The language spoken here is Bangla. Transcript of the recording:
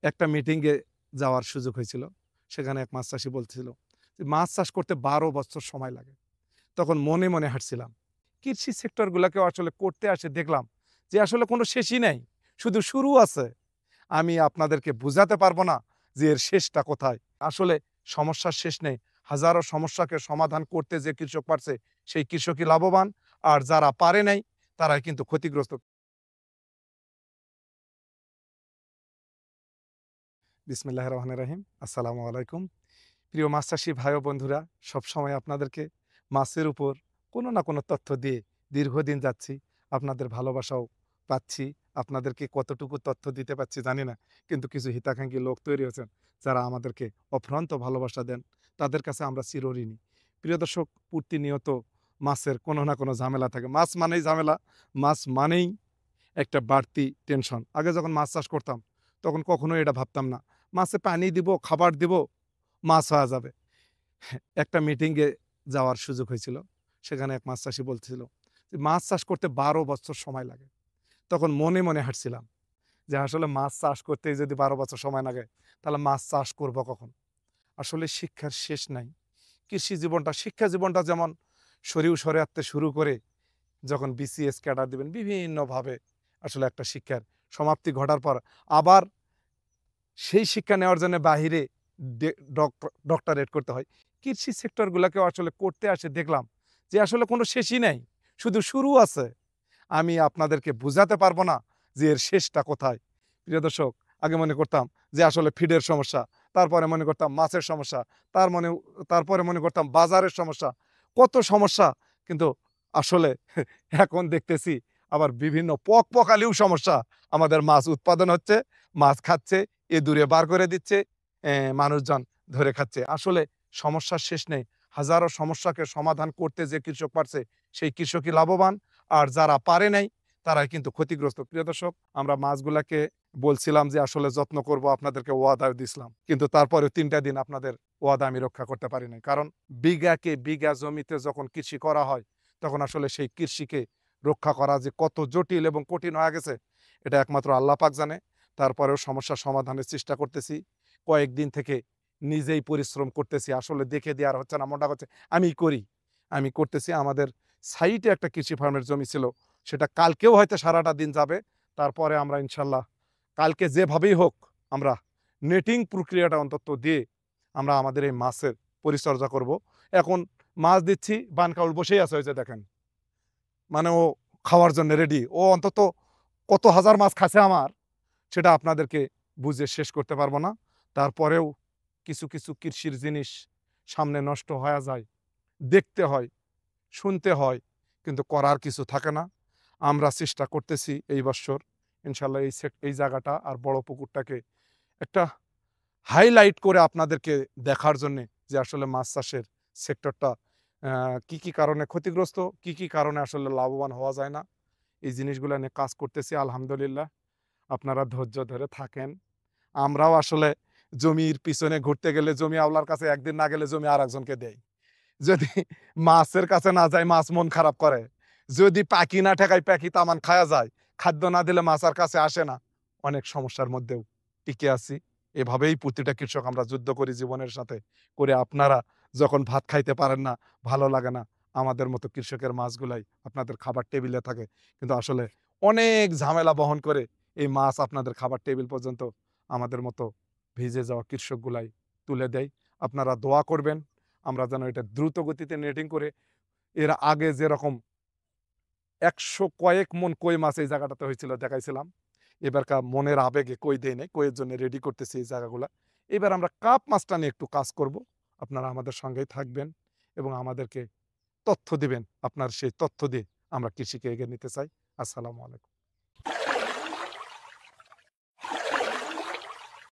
একটা মিটিংয়ে যাওয়ার সুযোগ হয়েছিল। সেখানে এক মাছ চাষী বলছিল যে, মাছ চাষ করতে ১২ বছর সময় লাগে। তখন মনে, মনে হাঁটছিলাম। কৃষি সেক্টরগুলাকেও আসলে করতে আসে দেখলাম যে আসলে কোনো শেষই নাই। শুধু শুরু আছে। আমি আপনাদেরকে বুঝাতে পারব না যে এর শেষটা কোথায়। আসলে সমস্যার শেষ নেই। হাজারো সমস্যাকে সমাধান করতে যে কৃষক পারছে, সেই কৃষকই লাভবান। আর যারা পারে নাই, তারাই কিন্তু ক্ষতিগ্রস্ত। বিসমিল্লাহির রহমানির রহিম। আসসালামু আলাইকুম। প্রিয় মাছ চাষী ভাই ও বন্ধুরা, সবসময় আপনাদেরকে মাছের উপর কোনো না কোনো তথ্য দিয়ে দীর্ঘদিন যাচ্ছি। আপনাদের ভালোবাসাও পাচ্ছি। আপনাদেরকে কতটুকু তথ্য দিতে পারছি জানি না। কিন্তু কিছু হিতাকাঙ্ক্ষী লোক তৈরি হয়েছেন, যারা আমাদেরকে অফুরন্ত ভালোবাসা দেন। তাদের কাছে আমরা চিরঋণী। প্রিয় দর্শক, প্রতিনিয়ত মাছের কোনো না কোনো ঝামেলা থাকে। মাছ মানেই ঝামেলা, মাছ মানেই একটা বাড়তি টেনশন। আগে যখন মাছ চাষ করতাম, তখন কখনোই এটা ভাবতাম না। মাছে পানি দিব, খাবার দিব, মাছ হয়া যাবে। একটা মিটিংয়ে যাওয়ার সুযোগ হয়েছিল। সেখানে এক মাছ চাষী বলছিল যে, মাছ চাষ করতে ১২ বছর সময় লাগে। তখন মনে, মনে হাঁটছিলাম যে আসলে মাছ চাষ করতেই যদি ১২ বছর সময় লাগে, তাহলে মাছ চাষ করব কখন? আসলে শিক্ষার শেষ নাই। কৃষি জীবনটা, শিক্ষা জীবনটা যেমন সরিয়ে সরাতে শুরু করে যখন বিসিএস ক্যাডার দিবেন, বিভিন্নভাবে আসলে একটা শিক্ষার সমাপ্তি ঘটার পর আবার সেই শিক্ষা নেওয়ার জন্য বাহিরে ডক্টরেট করতে হয়। কৃষি সেক্টরগুলাকেও আসলে করতে আসে দেখলাম যে আসলে কোনো শেষই নাই। শুধু শুরু আছে। আমি আপনাদেরকে বুঝাতে পারব না যে এর শেষটা কোথায়। প্রিয় দর্শক, আগে মনে করতাম যে আসলে ফিডের সমস্যা, তারপরে মনে করতাম মাছের সমস্যা, তারপরে মনে করতাম বাজারের সমস্যা। কত সমস্যা, কিন্তু আসলে এখন দেখতেছি আবার বিভিন্ন পকপকালিও সমস্যা। আমাদের মাছ উৎপাদন হচ্ছে, মাছ খাচ্ছে, দূরে বার করে দিচ্ছে, মানুষজন ধরে খাচ্ছে। আসলে সমস্যার শেষ নেই। হাজারো সমস্যাকে সমাধান করতে যে কৃষক পারছে, সেই কৃষকই লাভবান। আর যারা পারে নাই, তারাই কিন্তু ক্ষতিগ্রস্ত। প্রিয় দর্শক, আমরা মাছগুলাকে বলছিলাম যে আসলে যত্ন করব, আপনাদেরকে ওয়াদাও দিছিলাম। কিন্তু তারপরেও ৩ টা দিন আপনাদের ওয়াদা আমি রক্ষা করতে পারি নাই। কারণ বিঘাকে বিঘা জমিতে যখন কৃষি করা হয়, তখন আসলে সেই কৃষিকে রক্ষা করা যে কত জটিল এবং কঠিন হয়ে গেছে, এটা একমাত্র আল্লাহ পাক জানে। তারপরেও সমস্যার সমাধানের চেষ্টা করতেছি। কয়েকদিন থেকে নিজেই পরিশ্রম করতেছি। আসলে দেখে দিয়ে আর হচ্ছে না, মনটা করছে আমিই করি। আমি করতেছি। আমাদের সাইটে একটা কৃষি ফার্মের জমি ছিল। সেটা কালকেও হয়তো সারাটা দিন যাবে। তারপরে আমরা ইনশাল্লাহ কালকে যেভাবেই হোক, আমরা নেটিং প্রক্রিয়াটা অন্তত দিয়ে আমরা আমাদের এই মাছের পরিচর্যা করব। এখন মাছ দিচ্ছি, বানকাউল বসেই আছে, ওই যে দেখেন। মানে ও খাওয়ার জন্য রেডি। ও অন্তত কত হাজার মাছ খাচ্ছে আমার, সেটা আপনাদেরকে বুঝে শেষ করতে পারব না। তারপরেও কিছু, কিছু কৃষির জিনিস সামনে নষ্ট হয়া যায়। দেখতে হয়, শুনতে হয়, কিন্তু করার কিছু থাকে না। আমরা চেষ্টা করতেছি এই বৎসর ইনশাআল্লাহ এই জায়গাটা আর বড় পুকুরটাকে একটা হাইলাইট করে আপনাদেরকে দেখার জন্যে যে আসলে মাছ চাষের সেক্টরটা কি, কি কারণে ক্ষতিগ্রস্ত, কি, কি কারণে আসলে লাভবান হওয়া যায় না। এই জিনিসগুলা নিয়ে কাজ করতেছি আলহামদুলিল্লাহ। আপনারা ধৈর্য ধরে থাকেন। আমরাও আসলে জমির পিছনে ঘুরতে গেলে জমি আওলার কাছে একদিন না গেলে জমি আরেকজনকে দেই। যদি মাছের কাছে না যায়, মাছ মন খারাপ করে। যদি পাখি না ঠেকায়, পাখি তামান খায়া যায়। খাদ্য না দিলে মাছ আর কাছে আসে না। অনেক সমস্যার মধ্যেও টিকে আছি। এভাবেই প্রতিটা কৃষক আমরা যুদ্ধ করি জীবনের সাথে। করে আপনারা যখন ভাত খাইতে পারেন না, ভালো লাগে না, আমাদের মতো কৃষকের মাছগুলাই আপনাদের খাবার টেবিলে থাকে। কিন্তু আসলে অনেক ঝামেলা বহন করে এই মাছ আপনাদের খাবার টেবিল পর্যন্ত আমাদের মতো ভিজে যাওয়া কৃষকগুলাই তুলে দেয়। আপনারা দোয়া করবেন আমরা যেন এটা দ্রুত গতিতে নেটিং করে, এর আগে যেরকম ১০০ কয়েক মন কই মাছ এই জায়গাটাতে হয়েছিল দেখাইছিলাম। এবারকার মনের আবেগে কই দেই নাই। কইয়ের জন্য রেডি করতেছি এই জায়গাগুলা। এবার আমরা কাপ মাছটা নিয়ে একটু কাজ করব। আপনারা আমাদের সঙ্গেই থাকবেন এবং আমাদেরকে তথ্য দিবেন। আপনার সেই তথ্য দিয়ে আমরা কৃষিকে এগিয়ে নিতে চাই। আসসালামু আলাইকুম।